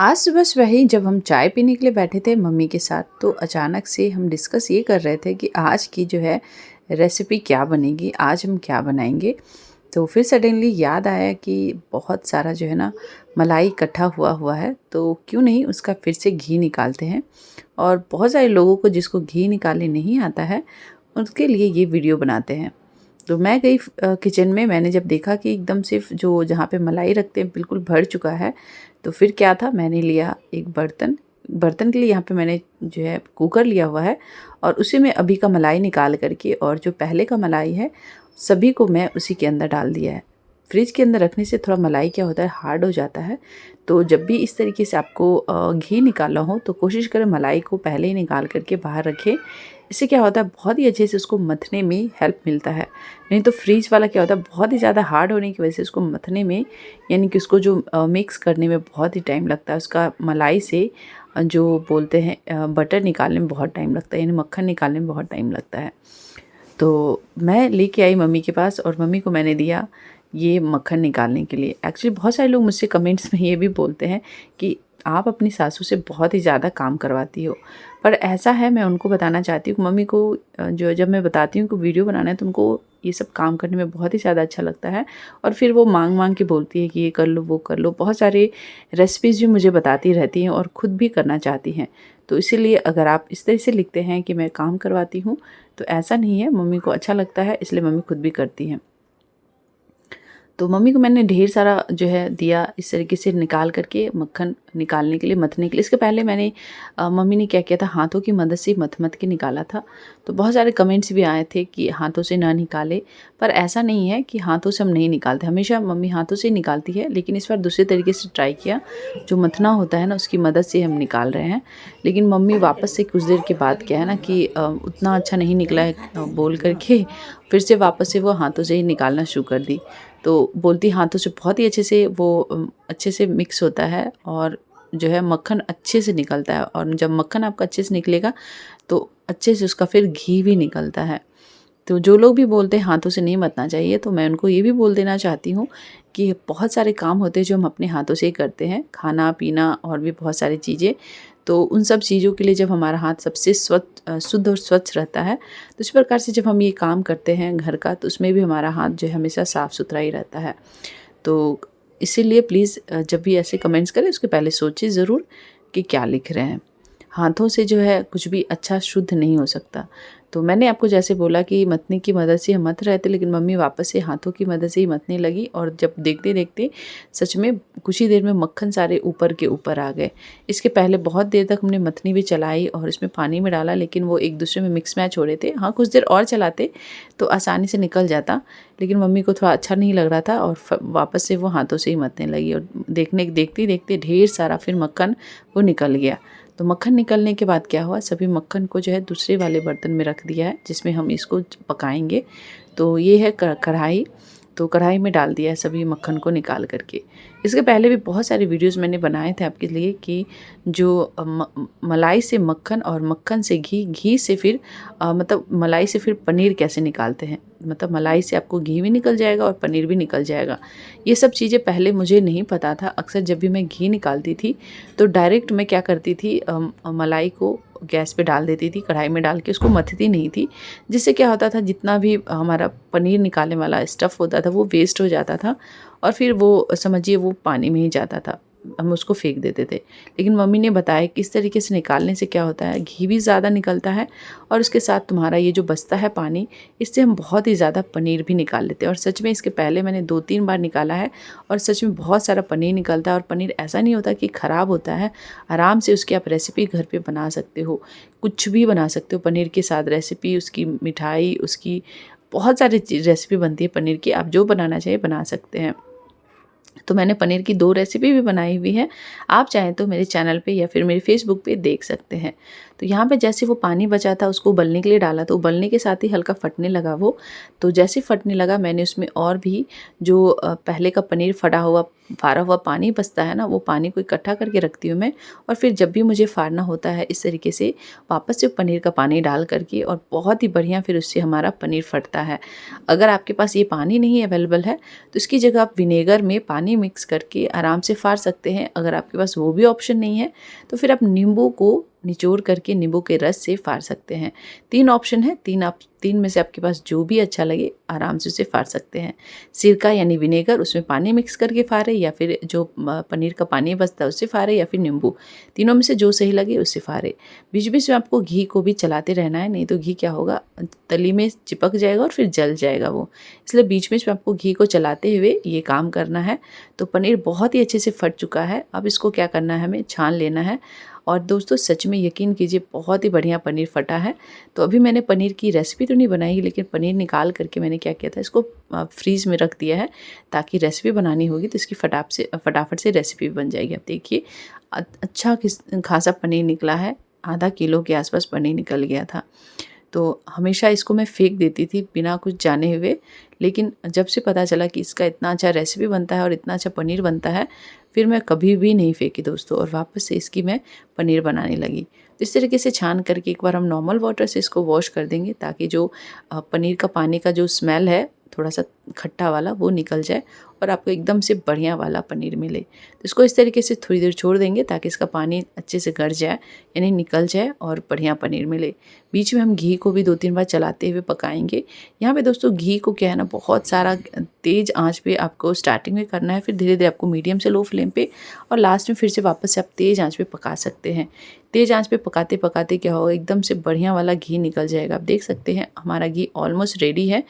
आज सुबह ही जब हम चाय पीने के लिए बैठे थे मम्मी के साथ, तो अचानक से हम डिस्कस ये कर रहे थे कि आज की जो है रेसिपी क्या बनेगी, आज हम क्या बनाएंगे। तो फिर सडनली याद आया कि बहुत सारा जो है ना मलाई इकट्ठा हुआ हुआ है, तो क्यों नहीं उसका फिर से घी निकालते हैं। और बहुत सारे लोगों को जिसको घी निकालने नहीं आता है, उसके लिए ये वीडियो बनाते हैं। तो मैं गई किचन में, मैंने जब देखा कि एकदम सिर्फ जो जहाँ पे मलाई रखते हैं बिल्कुल भर चुका है, तो फिर क्या था, मैंने लिया एक बर्तन। बर्तन के लिए यहाँ पे मैंने जो है कुकर लिया हुआ है, और उसी में अभी का मलाई निकाल करके और जो पहले का मलाई है सभी को मैं उसी के अंदर डाल दिया है। फ्रिज के अंदर रखने से थोड़ा मलाई क्या होता है, हार्ड हो जाता है। तो जब भी इस तरीके से आपको घी निकालना हो तो कोशिश करें मलाई को पहले ही निकाल करके बाहर रखें। इससे क्या होता है, बहुत ही अच्छे से उसको मथने में हेल्प मिलता है। नहीं तो फ्रीज वाला क्या होता है, बहुत ही ज़्यादा हार्ड होने की वजह से उसको मथने में, यानी कि उसको जो मिक्स करने में बहुत ही टाइम लगता है। उसका मलाई से जो बोलते हैं बटर निकालने में बहुत टाइम लगता है, यानी मक्खन निकालने में बहुत टाइम लगता है। तो मैं लेके आई मम्मी के पास, और मम्मी को मैंने दिया ये मक्खन निकालने के लिए। एक्चुअली बहुत सारे लोग मुझसे कमेंट्स में ये भी बोलते हैं कि आप अपनी सासू से बहुत ही ज़्यादा काम करवाती हो, पर ऐसा है, मैं उनको बताना चाहती हूँ कि मम्मी को जो जब मैं बताती हूँ कि वीडियो बनाना है तो उनको ये सब काम करने में बहुत ही ज़्यादा अच्छा लगता है। और फिर वो मांग मांग के बोलती है कि ये कर लो वो कर लो, बहुत सारे रेसिपीज़ भी मुझे बताती रहती हैं और ख़ुद भी करना चाहती हैं। तो इसीलिए अगर आप इस तरह से लिखते हैं कि मैं काम करवाती हूँ, तो ऐसा नहीं है, मम्मी को अच्छा लगता है इसलिए मम्मी खुद भी करती हैं। तो मम्मी को मैंने ढेर सारा जो है दिया इस तरीके से निकाल करके, मक्खन निकालने के लिए, मथने के लिए। इसके पहले मैंने मम्मी ने क्या किया था, हाथों की मदद से मथ मथ के निकाला था। तो बहुत सारे कमेंट्स भी आए थे कि हाथों से ना निकाले, पर ऐसा नहीं है कि हाथों से हम नहीं निकालते, हमेशा मम्मी हाथों से ही निकालती है। लेकिन इस बार दूसरे तरीके से ट्राई किया, जो मथना होता है ना उसकी मदद से हम निकाल रहे हैं। लेकिन मम्मी वापस से कुछ देर के बाद क्या है ना कि उतना अच्छा नहीं निकला है बोल करके फिर से वापस से वो हाथों से ही निकालना शुरू कर दी। तो बोलती हाथों से बहुत ही अच्छे से वो अच्छे से मिक्स होता है, और जो है मक्खन अच्छे से निकलता है। और जब मक्खन आपका अच्छे से निकलेगा तो अच्छे से उसका फिर घी भी निकलता है। तो जो लोग भी बोलते हैं हाथों से नहीं मतना चाहिए, तो मैं उनको ये भी बोल देना चाहती हूँ कि बहुत सारे काम होते हैं जो हम अपने हाथों से ही करते हैं, खाना पीना और भी बहुत सारी चीज़ें। तो उन सब चीज़ों के लिए जब हमारा हाथ सबसे शुद्ध और स्वच्छ रहता है, तो इस प्रकार से जब हम ये काम करते हैं घर का, तो उसमें भी हमारा हाथ जो है हमेशा साफ़ सुथरा ही रहता है। तो इसीलिए प्लीज़ जब भी ऐसे कमेंट्स करें उसके पहले सोचिए ज़रूर कि क्या लिख रहे हैं। हाथों से जो है कुछ भी अच्छा शुद्ध नहीं हो सकता। तो मैंने आपको जैसे बोला कि मथने की मदद से हम मथ रहे थे, लेकिन मम्मी वापस से हाथों की मदद से ही मथने लगी, और जब देखते-देखते सच में कुछ ही देर में मक्खन सारे ऊपर के ऊपर आ गए। इसके पहले बहुत देर तक हमने मथनी भी चलाई और इसमें पानी में डाला, लेकिन वो एक दूसरे में मिक्स मैच हो रहे थे। हाँ, कुछ देर और चलाते तो आसानी से निकल जाता, लेकिन मम्मी को थोड़ा अच्छा नहीं लग रहा था, और वापस से वो हाथों से ही मथने लगी, और देखते-देखते ढेर सारा फिर मक्खन वो निकल गया। तो मक्खन निकलने के बाद क्या हुआ, सभी मक्खन को जो है दूसरे वाले बर्तन में रख दिया है जिसमें हम इसको पकाएंगे। तो ये है कढ़ाई। तो कढ़ाई में डाल दिया है सभी मक्खन को निकाल करके। इसके पहले भी बहुत सारे वीडियोस मैंने बनाए थे आपके लिए कि जो मलाई से मक्खन और मक्खन से घी, घी से फिर मतलब मलाई से फिर पनीर कैसे निकालते हैं। मतलब मलाई से आपको घी भी निकल जाएगा और पनीर भी निकल जाएगा। ये सब चीज़ें पहले मुझे नहीं पता था। अक्सर जब भी मैं घी निकालती थी तो डायरेक्ट मैं क्या करती थी, मलाई को गैस पे डाल देती थी, कढ़ाई में डाल के उसको मथती नहीं थी। जिससे क्या होता था, जितना भी हमारा पनीर निकालने वाला स्टफ़ होता था वो वेस्ट हो जाता था, और फिर वो समझिए वो पानी में ही जाता था, हम उसको फेंक देते थे। लेकिन मम्मी ने बताया कि इस तरीके से निकालने से क्या होता है, घी भी ज़्यादा निकलता है, और उसके साथ तुम्हारा ये जो बचता है पानी, इससे हम बहुत ही ज़्यादा पनीर भी निकाल लेते हैं। और सच में इसके पहले मैंने 2-3 बार निकाला है, और सच में बहुत सारा पनीर निकलता है। और पनीर ऐसा नहीं होता कि ख़राब होता है, आराम से उसकी आप रेसिपी घर पे बना सकते हो, कुछ भी बना सकते हो पनीर के साथ रेसिपी, उसकी मिठाई, उसकी बहुत सारी रेसिपी बनती है पनीर की, आप जो बनाना चाहिए बना सकते हैं। तो मैंने पनीर की 2 रेसिपी भी बनाई हुई है, आप चाहें तो मेरे चैनल पे या फिर मेरे फेसबुक पे देख सकते हैं। तो यहाँ पे जैसे वो पानी बचा था उसको उबलने के लिए डाला, तो उबलने के साथ ही हल्का फटने लगा वो। तो जैसे फटने लगा मैंने उसमें और भी जो पहले का पनीर फाड़ा हुआ पानी बचता है ना, वो पानी को इकट्ठा करके रखती हूँ मैं। और फिर जब भी मुझे फाड़ना होता है इस तरीके से वापस से पनीर का पानी डाल करके, और बहुत ही बढ़िया फिर उससे हमारा पनीर फटता है। अगर आपके पास ये पानी नहीं अवेलेबल है तो इसकी जगह आप विनेगर में पानी मिक्स करके आराम से फाड़ सकते हैं। अगर आपके पास वो भी ऑप्शन नहीं है तो फिर आप नींबू को निचोड़ करके नींबू के रस से फाड़ सकते हैं। 3 ऑप्शन है, 3 में से आपके पास जो भी अच्छा लगे आराम से उसे फाड़ सकते हैं। सिरका यानी विनेगर, उसमें पानी मिक्स करके फाड़े, या फिर जो पनीर का पानी बचता है उससे फाड़े, या फिर नींबू। तीनों में से जो सही लगे उससे फाड़े। बीच बीच में आपको घी को भी चलाते रहना है, नहीं तो घी क्या होगा, तली में चिपक जाएगा और फिर जल जाएगा वो। इसलिए बीच बीच में आपको घी को चलाते हुए ये काम करना है। तो पनीर बहुत ही अच्छे से फट चुका है। अब इसको क्या करना है, हमें छान लेना है। और दोस्तों सच में यकीन कीजिए बहुत ही बढ़िया पनीर फटा है। तो अभी मैंने पनीर की रेसिपी तो नहीं बनाई, लेकिन पनीर निकाल करके मैंने क्या किया था, इसको फ्रीज़ में रख दिया है, ताकि रेसिपी बनानी होगी तो इसकी फटाफट से रेसिपी बन जाएगी। अब देखिए अच्छा खासा पनीर निकला है, आधा किलो के आसपास पनीर निकल गया था। तो हमेशा इसको मैं फेंक देती थी बिना कुछ जाने हुए, लेकिन जब से पता चला कि इसका इतना अच्छा रेसिपी बनता है और इतना अच्छा पनीर बनता है, फिर मैं कभी भी नहीं फेंकी दोस्तों, और वापस से इसकी मैं पनीर बनाने लगी। तो इस तरीके से छान करके एक बार हम नॉर्मल वाटर से इसको वॉश कर देंगे, ताकि जो पनीर का पानी का जो स्मेल है थोड़ा सा खट्टा वाला वो निकल जाए और आपको एकदम से बढ़िया वाला पनीर मिले। तो इसको इस तरीके से थोड़ी देर छोड़ देंगे ताकि इसका पानी अच्छे से गड़ जाए, यानी निकल जाए और बढ़िया पनीर मिले। बीच में हम घी को भी 2-3 बार चलाते हुए पकाएंगे। यहाँ पे दोस्तों घी को क्या है ना, बहुत सारा तेज़ आंच पे आपको स्टार्टिंग में करना है, फिर धीरे धीरे आपको मीडियम से लो फ्लेम पे, और लास्ट में फिर से वापस से आप तेज़ आंच पे पका सकते हैं। तेज़ आंच पे पकाते पकाते क्या होगा, एकदम से बढ़िया वाला घी निकल जाएगा। आप देख सकते हैं हमारा घी ऑलमोस्ट रेडी है।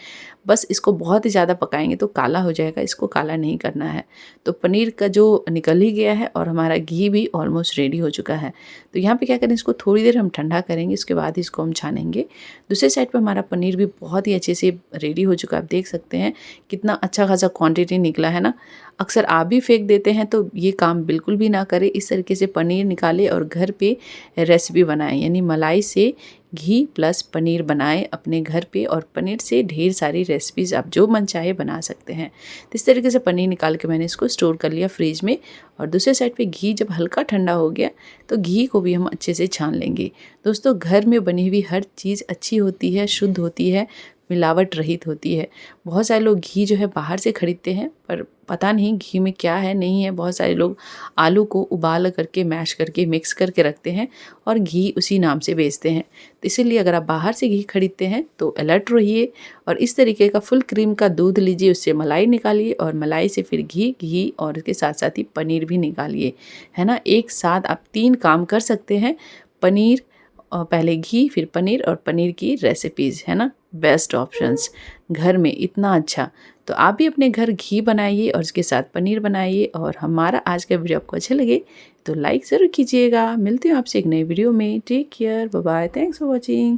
बस इसको बहुत ही ज़्यादा पकाएंगे तो काला हो जाएगा, इसको काला नहीं करना है। तो पनीर का जो निकल ही गया है और हमारा घी भी ऑलमोस्ट रेडी हो चुका है। तो यहाँ पे क्या करें, इसको थोड़ी देर हम ठंडा करेंगे, उसके बाद इसको हम छानेंगे। दूसरे साइड पे हमारा पनीर भी बहुत ही अच्छे से रेडी हो चुका है। आप देख सकते हैं कितना अच्छा खासा क्वांटिटी निकला है ना। अक्सर आप भी फेंक देते हैं, तो ये काम बिल्कुल भी ना करें। इस तरीके से पनीर निकालें और घर पे रेसिपी बनाएं, यानी मलाई से घी प्लस पनीर बनाएं अपने घर पे, और पनीर से ढेर सारी रेसिपीज़ आप जो मन चाहे बना सकते हैं। तो इस तरीके से पनीर निकाल के मैंने इसको स्टोर कर लिया फ्रिज में। और दूसरे साइड पे घी जब हल्का ठंडा हो गया तो घी को भी हम अच्छे से छान लेंगे। दोस्तों घर में बनी हुई हर चीज़ अच्छी होती है, शुद्ध होती है, मिलावट रहित होती है। बहुत सारे लोग घी जो है बाहर से खरीदते हैं, पर पता नहीं घी में क्या है नहीं है। बहुत सारे लोग आलू को उबाल करके मैश करके मिक्स करके रखते हैं और घी उसी नाम से बेचते हैं। तो इसीलिए अगर आप बाहर से घी खरीदते हैं तो अलर्ट रहिए और इस तरीके का फुल क्रीम का दूध लीजिए, उससे मलाई निकालिए और मलाई से फिर घी और इसके साथ साथ ही पनीर भी निकालिए, है ना। एक साथ आप 3 काम कर सकते हैं, पनीर पहले घी फिर पनीर और पनीर की रेसिपीज़, है ना। बेस्ट ऑप्शंस घर में इतना अच्छा। तो आप भी अपने घर घी बनाइए और उसके साथ पनीर बनाइए। और हमारा आज का वीडियो आपको अच्छा लगे तो लाइक ज़रूर कीजिएगा। मिलती हूँ आपसे एक नई वीडियो में। Take care, bye bye, thanks for watching.